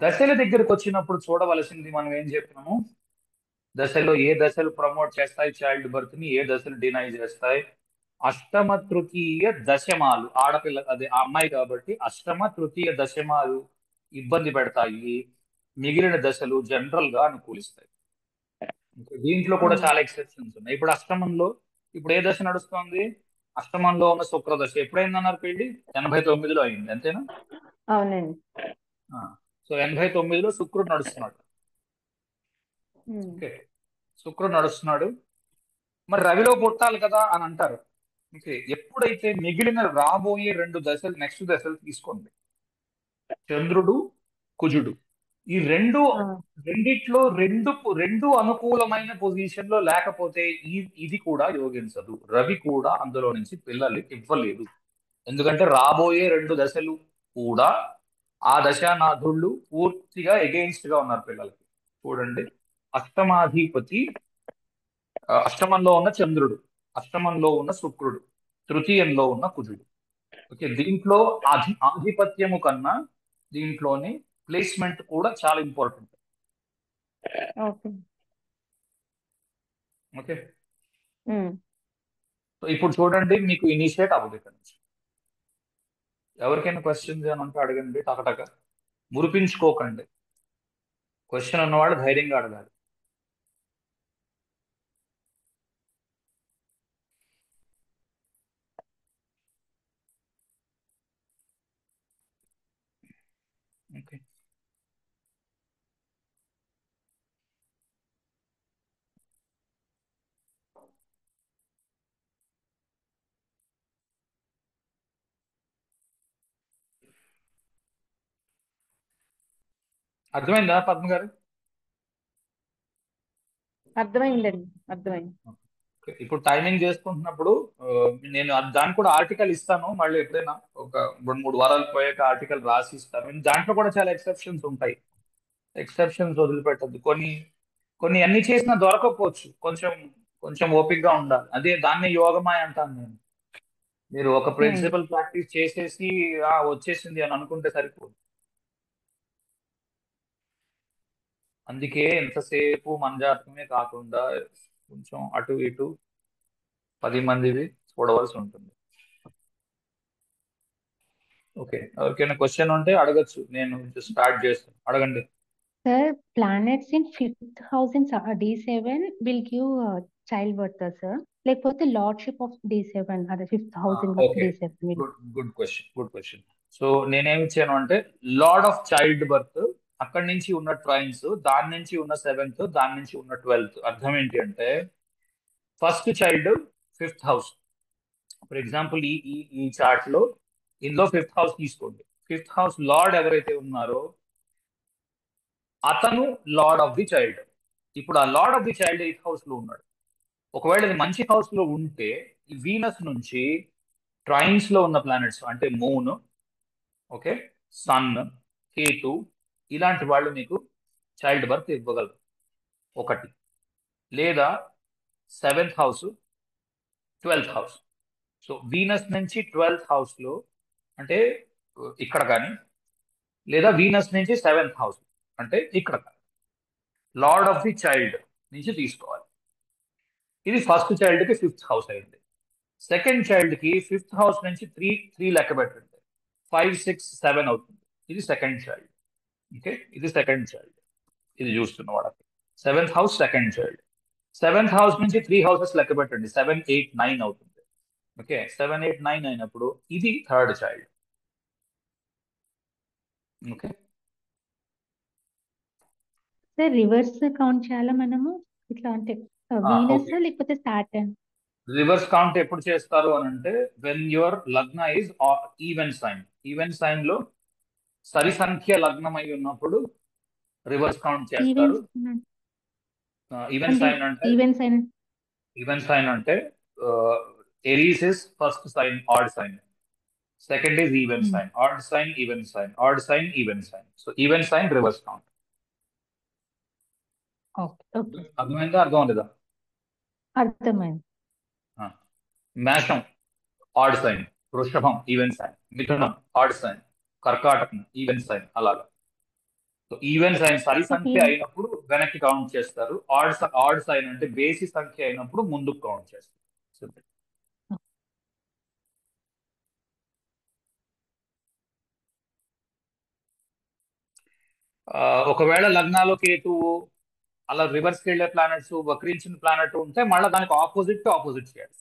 దశల దగ్గరికి వచ్చినప్పుడు చూడవలసింది మనం ఏం చెప్పినాము, దశలో ఏ దశలు ప్రమోట్ చేస్తాయి చైల్డ్ బర్త్ ని, ఏ దశలు డినై చేస్తాయి. అష్టమ తృతీయ దశమాలు, ఆడపిల్ల అదే ఆ అమ్మాయి కాబట్టి అష్టమ తృతీయ దశమాలు ఇబ్బంది పెడతాయి. మిగిలిన దశలు జనరల్ గా అనుకూలిస్తాయి. దీంట్లో కూడా చాలా ఎక్సెప్షన్స్ ఉన్నాయి. ఇప్పుడు అష్టమంలో ఇప్పుడు ఏ దశ నడుస్తోంది? అష్టమంలో ఉన్న శుక్ర దశ ఎప్పుడైందన్నారు పెళ్లి? 89లో అయింది, అంతేనా? అవునండి. సో 89లో శుక్రుడు నడుస్తున్నాడు. ఓకే, శుక్రుడు నడుస్తున్నాడు. మరి రవిలో పుట్టాలి కదా అని అంటారు. ఓకే, ఎప్పుడైతే మిగిలిన రాబోయే 2 దశలు, నెక్స్ట్ దశలు తీసుకోండి, చంద్రుడు, కుజుడు, ఈ రెండిట్లో రెండు అనుకూలమైన పొజిషన్ లో లేకపోతే ఇది కూడా యోగించదు. రవి కూడా అందులో నుంచి పిల్లలు ఇవ్వలేదు. ఎందుకంటే రాబోయే 2 దశలు కూడా ఆ దశానాథుళ్ళు పూర్తిగా ఎగెయిన్స్ట్ గా ఉన్నారు పిల్లలకి. చూడండి, అష్టమాధిపతి అష్టమంలో ఉన్న చంద్రుడు, అష్టమంలో ఉన్న శుక్రుడు, తృతీయంలో ఉన్న కుజుడు. ఓకే, దీంట్లో ఆధిపత్యము కన్నా దీంట్లోని ప్లేస్మెంట్ కూడా చాలా ఇంపార్టెంట్. ఓకే. ఓకే, సో ఇప్పుడు చూడండి, మీకు ఇనిషియేట్ అవ్వదు ఇక్కడ నుంచి. ఎవరికైనా క్వశ్చన్స్ ఏమంటే అడగండి, టకటక మురిపించుకోకండి. క్వశ్చన్ ఉన్నవాడు ధైర్యంగా అడగాలి. ఓకే, అర్థమైందా పద్మ గారు? అర్థమైందండి, అర్థమైంది. ఓకే, ఇప్పుడు టైమింగ్ చేసుకుంటున్నప్పుడు నేను దానికి కూడా ఆర్టికల్ ఇస్తాను. మళ్ళీ ఎప్పుడైనా ఒక 2-3 వారాలు పోయాక ఆర్టికల్ రాసి ఇస్తాను. దాంట్లో కూడా చాలా ఎక్సెప్షన్స్ ఉంటాయి. ఎక్సెప్షన్స్ వదిలిపెట్టద్దు. కొన్ని కొన్ని అన్ని చేసినా దొరకకపోవచ్చు. కొంచెం కొంచెం ఓపికగా ఉండాలి. అదే దాన్ని యోగమాయ అంటాను నేను. మీరు ఒక ప్రిన్సిపల్ ప్రాక్టీస్ చేసేసి వచ్చేసింది అని అనుకుంటే సరిపోదు. అందుకే ఎంతసేపు మన జాతకమే కాకుండా కొంచెం అటు ఇటు 10 మందివి చూడవలసి ఉంటుంది. ఓకే, ఎవరికైనా క్వశ్చన్ ఉంటే అడగచ్చు. నేను స్టార్ట్ చేస్తాను, అడగండి. Sir, planets in 5th house in D7 will give childbirth, sir. లేకపోతే లార్డ్షిప్ ఆఫ్ D7 అదే 5th house in okay, D7 will. Good question. So నేనేమి ఇచ్చాను అంటే లార్డ్ ఆఫ్ చైల్డ్ బర్త్, అక్కడి నుంచి ఉన్న ట్రైన్స్, దాని నుంచి ఉన్న 7th, దాని నుంచి ఉన్న 12th. అర్థం ఏంటి అంటే first child 5th house. For example ఈ ఈ ఈ చార్ట్ లో ఇందులో 5th హౌస్ తీసుకోండి. 5th హౌస్ లార్డ్ ఎవరైతే ఉన్నారో అతను లార్డ్ ఆఫ్ ది చైల్డ్. ఇప్పుడు ఆ lord of the child 8th house లో ఉన్నాడు. ఒకవేళ ఇది మంచి హౌస్ లో ఉంటే ఈ వీనస్ నుంచి ట్రైన్స్ లో ఉన్న ప్లానెట్స్ అంటే మూన్, ఓకే, సన్, కేతు, ఇలాంటి వాళ్ళు మీకు చైల్డ్ బర్త్ ఇవ్వగలరు. ఒకటి, లేదా 7th house, 12th house. So Venus నుంచి 12th హౌస్ లో అంటే ఇక్కడ కానీ, లేదా వీనస్ నుంచి 7th హౌస్ అంటే ఇక్కడ కానీ, లార్డ్ ఆఫ్ ది చైల్డ్ నుంచి తీసుకోవాలి. ఇది ఫస్ట్ చైల్డ్ కి 5th హౌస్ అయింది. సెకండ్ చైల్డ్ కి 5th హౌస్ నుంచి త్రీ లెక్క పెట్టండి, 5, 6, 7 అవుతుంది. ఇది సెకండ్ చైల్డ్. ఓకే, ఇది సెకండ్ చైల్డ్. ఇది చూస్తున్న వాళ్ళకి 7th house second child. 7th house నుంచి 3 హౌసెస్ లెక్క పెట్టండి, 7, 8, 9 అవుతుంది. ఓకే, 7, 8, 9 అయినప్పుడు ఇది third child. Okay, sir reverse count చేయాలా మనము? ఇట్లా అంటే వీనస్ ఓకే. లేకపోతే సాటర్న్? రివర్స్ కౌంట్ ఎప్పుడు చేస్తారు అని అంటే when your lagna is even sign. Even sign లో సరి సంఖ్య లగ్నం అయి ఉన్నప్పుడు రివర్స్ కౌంట్ చేస్తారు. ఈవెన్ సైన్ అంటే ఈవెన్ సైన్. ఈవెన్ సైన్ అంటే Aries is first sign, odd sign. Second is even sign, odd sign, even sign, odd sign, even sign. So even sign reverse count. Okay, అర్థమైందా, అర్థం లేదా? అర్థమైంది. మేషం add sign, వృషభం even sign, మిథునం add sign, కర్కాటకం even sign, అలాగా. So even sign సరి సంఖ్య అయినప్పుడు వెనక్కి కౌంట్ చేస్తారు. ఆడ్ సైన్ అంటే బేసి సంఖ్య అయినప్పుడు ముందుకు కౌంట్ చేస్తారు. ఒకవేళ లగ్నాలో కేతువు అలా రివర్స్కి వెళ్ళే ప్లానెట్స్ వక్రించిన ప్లానెట్ ఉంటే మళ్ళీ దానికి ఆపోజిట్ చేయాలి.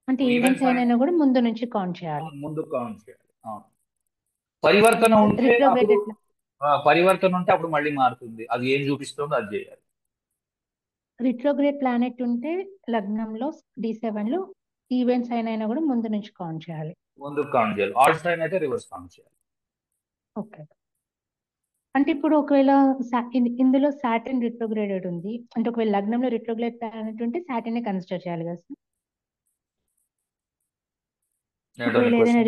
అంటే ఈవెన్ ఈవెంట్స్ సైన్ అయినా కూడా ముందు నుంచి కౌంట్ చేయాలి. ముందు కౌంట్ చేయాలి. పరివర్తన ఉంటే అప్పుడు రిట్రోగ్రేడెడ్ పరివర్తన ఉంటే అప్పుడు మళ్ళీ మారుతుంది. అది ఏం చూపిస్తుందో అది చేయాలి. రిట్రోగ్రేడ్ ప్లానెట్ ఉంటే లగ్నంలో D7 లో ఈవెంట్స్ అయినా కూడా ముందు నుంచి కౌంట్ చేయాలి. ముందు కౌంట్ చేయాలి. ఆల్ సైన్ అయితే రివర్స్ కౌంట్ చేయాలి. ఓకే. అంటే ఇప్పుడు ఒకవేళ ఇందులో సాటర్న్ రిట్రోగ్రేడెడ్ ఉంది అంటే ఒకవేళ లగ్నంలో రిట్రోగ్రేడ్ ప్లానెట్ ఉంటే సాటర్న్ కన్సిడర్ చేయాలి కదా సార్? ఒకవేళ ఏదైనా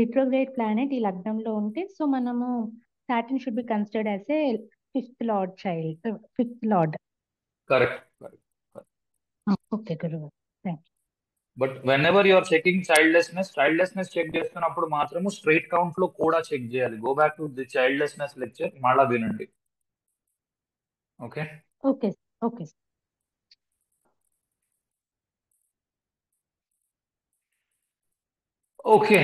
రిట్రోగ్రేడ్ ప్లానెట్ ఈ లగ్నంలో ఉంటే సో మనము Saturn should be considered as a fifth lord. Correct. Okay గురువు. Thank you. But whenever you're checking childlessness check చేస్తున్నప్పుడు మాత్రము స్ట్రైట్ కౌంట్ లో కూడా చెక్ చేయాలి. Go back to the childlessness lecture మళ్ళా వినండి. Okay okay okay. ఓకే.